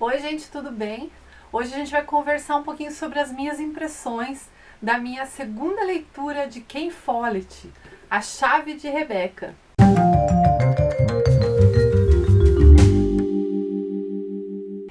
Oi, gente, tudo bem? Hoje a gente vai conversar um pouquinho sobre as minhas impressões da minha segunda leitura de Ken Follett, A Chave de Rebeca.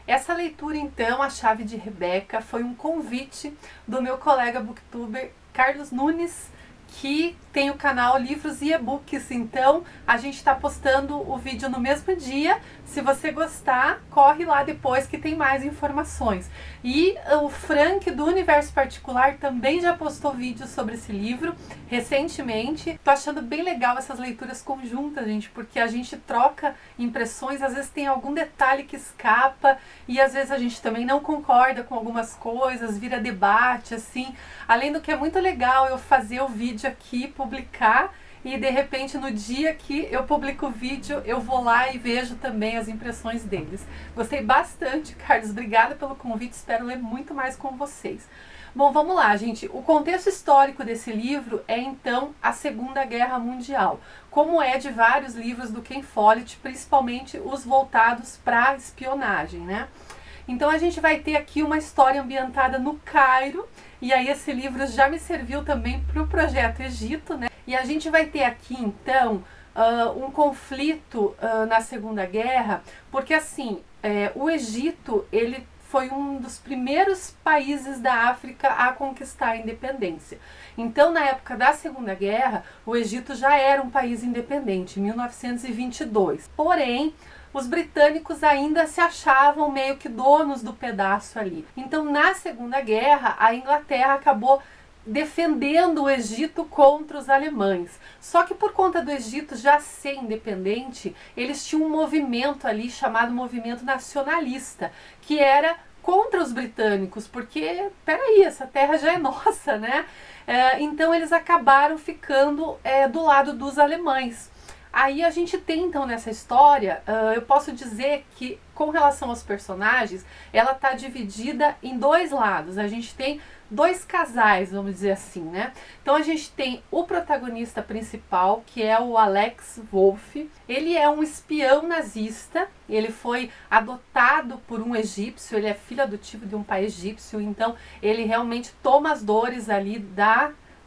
Essa leitura, então, A Chave de Rebeca, foi um convite do meu colega booktuber Carlos Nunes, que tem o canal Livros e E-Books. Então a gente está postando o vídeo no mesmo dia. Se você gostar, corre lá depois que tem mais informações. E o Frank do Universo Particular também já postou vídeo sobre esse livro recentemente. Tô achando bem legal essas leituras conjuntas, gente, porque a gente troca impressões, às vezes tem algum detalhe que escapa e às vezes a gente também não concorda com algumas coisas, vira debate, assim. Além do que é muito legal eu fazer o vídeo aqui, publicar, e de repente no dia que eu publico o vídeo eu vou lá e vejo também as impressões deles. Gostei bastante, Carlos, obrigada pelo convite, espero ler muito mais com vocês. Bom, vamos lá, gente. O contexto histórico desse livro é então a Segunda Guerra Mundial, como é de vários livros do Ken Follett, principalmente os voltados para espionagem, né? Então a gente vai ter aqui uma história ambientada no Cairo, e aí esse livro já me serviu também para o Projeto Egito, né? E a gente vai ter aqui então um conflito na Segunda Guerra, porque assim, o Egito, ele foi um dos primeiros países da África a conquistar a independência. Então, na época da Segunda Guerra, o Egito já era um país independente, em 1922. Porém, os britânicos ainda se achavam meio que donos do pedaço ali. Então, na Segunda Guerra, a Inglaterra acabou defendendo o Egito contra os alemães. Só que por conta do Egito já ser independente, eles tinham um movimento ali chamado movimento nacionalista, que era contra os britânicos, porque, peraí, essa terra já é nossa, né? Então eles acabaram ficando do lado dos alemães. Aí a gente tem então nessa história, eu posso dizer que com relação aos personagens, ela está dividida em dois lados. A gente tem dois casais, vamos dizer assim, né? Então a gente tem o protagonista principal, que é o Alex Wolff. Ele é um espião nazista, ele foi adotado por um egípcio, ele é filho adotivo de um pai egípcio, então ele realmente toma as dores ali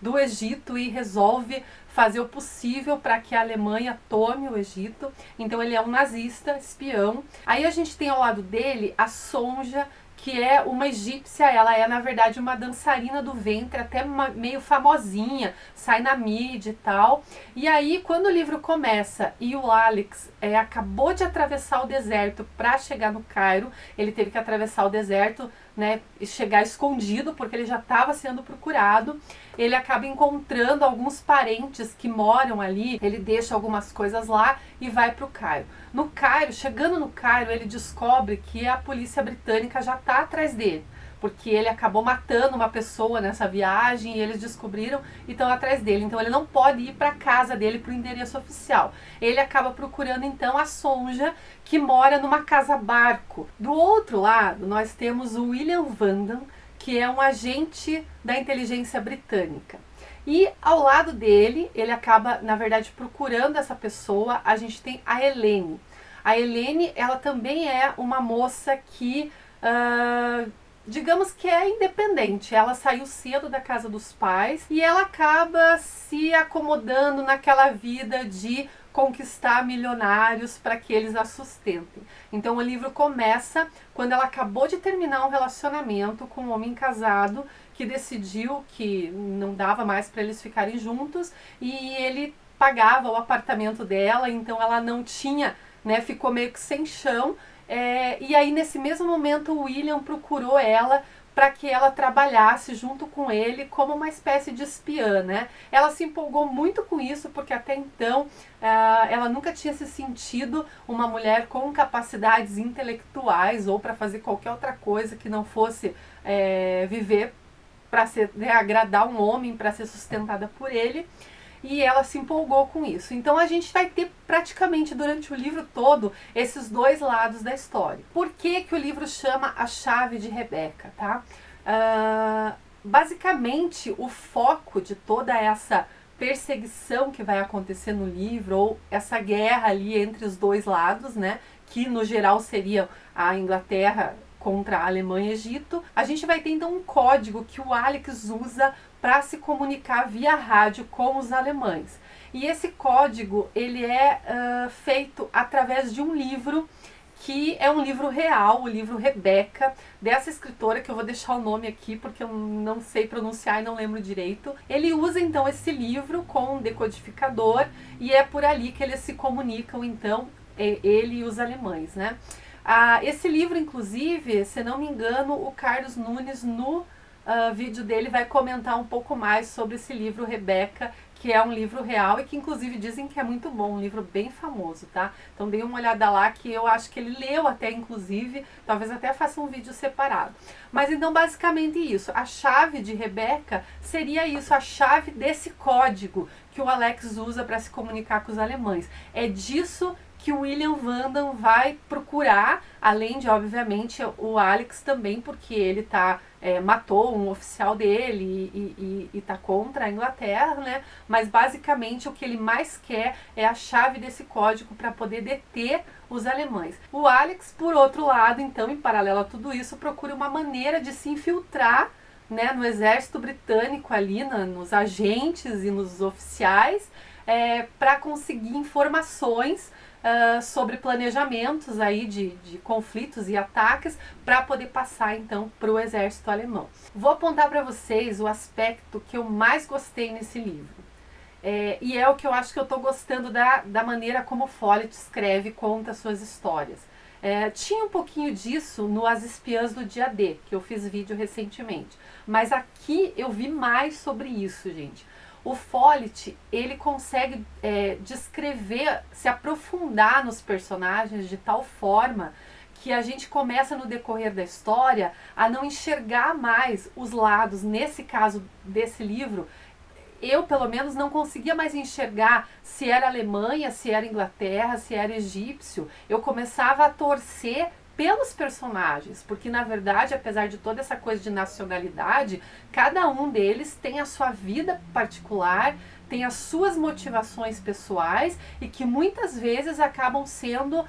do Egito e resolve fazer o possível para que a Alemanha tome o Egito. Então ele é um nazista, espião. Aí a gente tem ao lado dele a Sonja, que é uma egípcia. Ela é na verdade uma dançarina do ventre, até meio famosinha, sai na mídia e tal. E aí quando o livro começa e o Alex acabou de atravessar o deserto para chegar no Cairo, ele teve que atravessar o deserto, né, e chegar escondido porque ele já estava sendo procurado. Ele acaba encontrando alguns parentes que moram ali, ele deixa algumas coisas lá e vai para o Cairo. No Cairo, chegando no Cairo, ele descobre que a polícia britânica já está atrás dele, porque ele acabou matando uma pessoa nessa viagem e eles descobriram e estão atrás dele. Então ele não pode ir para a casa dele, para o endereço oficial. Ele acaba procurando então a Sonja, que mora numa casa-barco. Do outro lado, nós temos o William Vandam, que é um agente da inteligência britânica. E ao lado dele, ele acaba, na verdade, procurando essa pessoa. A gente tem a Helene. A Helene, ela também é uma moça que, digamos que é independente. Ela saiu cedo da casa dos pais e ela acaba se acomodando naquela vida de conquistar milionários para que eles a sustentem. Então o livro começa quando ela acabou de terminar um relacionamento com um homem casado que decidiu que não dava mais para eles ficarem juntos e ele pagava o apartamento dela, então ela não tinha, né, ficou meio que sem chão. E aí nesse mesmo momento o William procurou ela para que ela trabalhasse junto com ele como uma espécie de espiã, né? Ela se empolgou muito com isso porque até então ela nunca tinha se sentido uma mulher com capacidades intelectuais ou para fazer qualquer outra coisa que não fosse viver para agradar um homem, para ser sustentada por ele. E ela se empolgou com isso. Então a gente vai ter praticamente durante o livro todo esses dois lados da história. Por que que o livro chama A Chave de Rebeca, tá? Basicamente o foco de toda essa perseguição que vai acontecer no livro, ou essa guerra ali entre os dois lados, né, que no geral seria a Inglaterra contra a Alemanha e Egito, a gente vai ter então um código que o Alex usa para se comunicar via rádio com os alemães. E esse código ele é feito através de um livro que é um livro real, o livro Rebeca, dessa escritora, que eu vou deixar o nome aqui porque eu não sei pronunciar e não lembro direito. Ele usa então esse livro com um decodificador e é por ali que eles se comunicam então, ele e os alemães, né? Esse livro, inclusive, se não me engano, o Carlos Nunes no vídeo dele vai comentar um pouco mais sobre esse livro Rebeca, que é um livro real e que inclusive dizem que é muito bom, um livro bem famoso, tá? Então dê uma olhada lá, que eu acho que ele leu até, inclusive, talvez até faça um vídeo separado. Mas então basicamente isso, a chave de Rebeca seria isso, a chave desse código que o Alex usa para se comunicar com os alemães. É disso que o William Wandam vai procurar, além de, obviamente, o Alex também, porque ele matou um oficial dele e tá contra a Inglaterra, né? Mas basicamente o que ele mais quer é a chave desse código para poder deter os alemães. O Alex, por outro lado, então, em paralelo a tudo isso, procura uma maneira de se infiltrar, né, no exército britânico ali, nos agentes e nos oficiais, para conseguir informações sobre planejamentos aí de conflitos e ataques para poder passar então para o exército alemão. Vou apontar para vocês o aspecto que eu mais gostei nesse livro. E é o que eu acho que eu estou gostando da maneira como Follett escreve e conta suas histórias. Tinha um pouquinho disso no As Espiãs do Dia D, que eu fiz vídeo recentemente. Mas aqui eu vi mais sobre isso, gente. O Follett, ele consegue descrever, se aprofundar nos personagens de tal forma que a gente começa no decorrer da história a não enxergar mais os lados. Nesse caso desse livro, eu pelo menos não conseguia mais enxergar se era Alemanha, se era Inglaterra, se era egípcio. Eu começava a torcer pelos personagens, porque na verdade, apesar de toda essa coisa de nacionalidade, cada um deles tem a sua vida particular, tem as suas motivações pessoais e que muitas vezes acabam sendo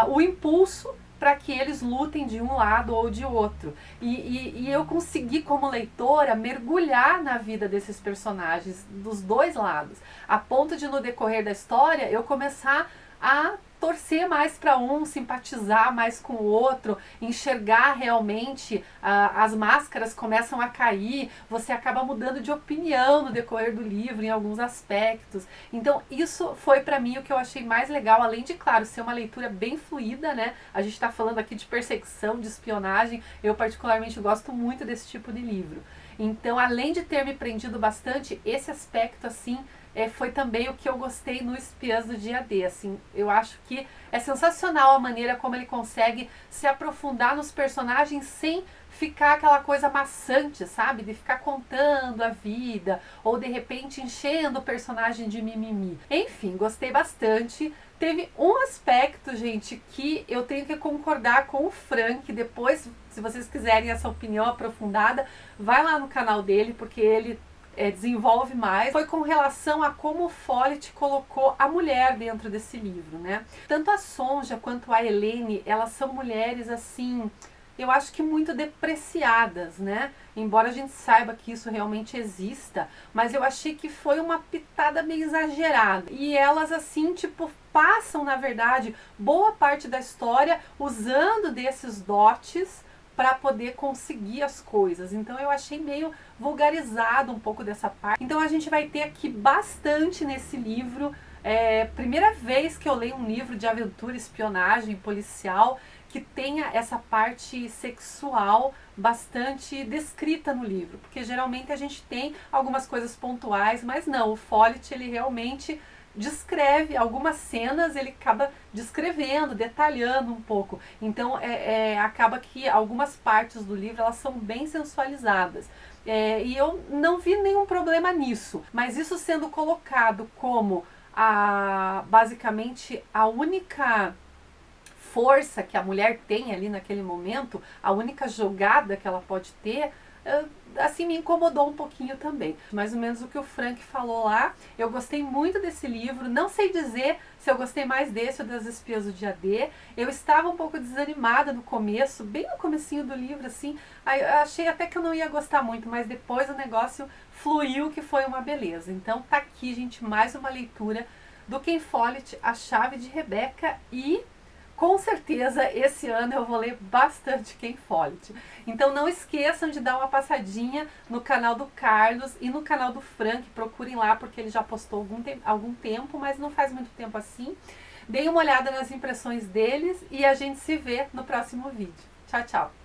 o impulso para que eles lutem de um lado ou de outro. E eu consegui, como leitora, mergulhar na vida desses personagens dos dois lados, a ponto de, no decorrer da história, eu começar a torcer mais para um, simpatizar mais com o outro, enxergar realmente, as máscaras começam a cair, você acaba mudando de opinião no decorrer do livro em alguns aspectos. Então isso foi para mim o que eu achei mais legal, além de, claro, ser uma leitura bem fluida, né? A gente está falando aqui de perseguição, de espionagem, eu particularmente gosto muito desse tipo de livro. Então, além de ter me prendido bastante, esse aspecto, assim, foi também o que eu gostei no Espiãs do Dia D. Assim, eu acho que é sensacional a maneira como ele consegue se aprofundar nos personagens sem ficar aquela coisa maçante, sabe? De ficar contando a vida ou de repente enchendo o personagem de mimimi. Enfim, gostei bastante. Teve um aspecto, gente, que eu tenho que concordar com o Frank. Depois, se vocês quiserem essa opinião aprofundada, vai lá no canal dele, porque ele desenvolve mais. Foi com relação a como o Follett colocou a mulher dentro desse livro, né? Tanto a Sonja quanto a Helene, elas são mulheres assim, eu acho que muito depreciadas, né? Embora a gente saiba que isso realmente exista, mas eu achei que foi uma pitada meio exagerada. E elas assim, tipo, passam, na verdade, boa parte da história usando desses dotes para poder conseguir as coisas. Então eu achei meio vulgarizado um pouco dessa parte. Então a gente vai ter aqui bastante nesse livro. Primeira vez que eu leio um livro de aventura, espionagem, policial, que tenha essa parte sexual bastante descrita no livro. Porque geralmente a gente tem algumas coisas pontuais, mas não, o Follett, ele realmente descreve algumas cenas, ele acaba descrevendo, detalhando um pouco. Então acaba que algumas partes do livro elas são bem sensualizadas. E eu não vi nenhum problema nisso. Mas isso sendo colocado como basicamente a única força que a mulher tem ali naquele momento, a única jogada que ela pode ter, assim, me incomodou um pouquinho também. Mais ou menos o que o Frank falou lá. Eu gostei muito desse livro. Não sei dizer se eu gostei mais desse ou das Espias do Dia D. Eu estava um pouco desanimada no começo, bem no comecinho do livro, assim. Aí eu achei até que eu não ia gostar muito, mas depois o negócio fluiu, que foi uma beleza. Então tá aqui, gente, mais uma leitura do Ken Follett, A Chave de Rebeca, e com certeza esse ano eu vou ler bastante Ken Follett. Então não esqueçam de dar uma passadinha no canal do Carlos e no canal do Frank. Procurem lá porque ele já postou algum tempo, mas não faz muito tempo assim. Deem uma olhada nas impressões deles e a gente se vê no próximo vídeo. Tchau, tchau!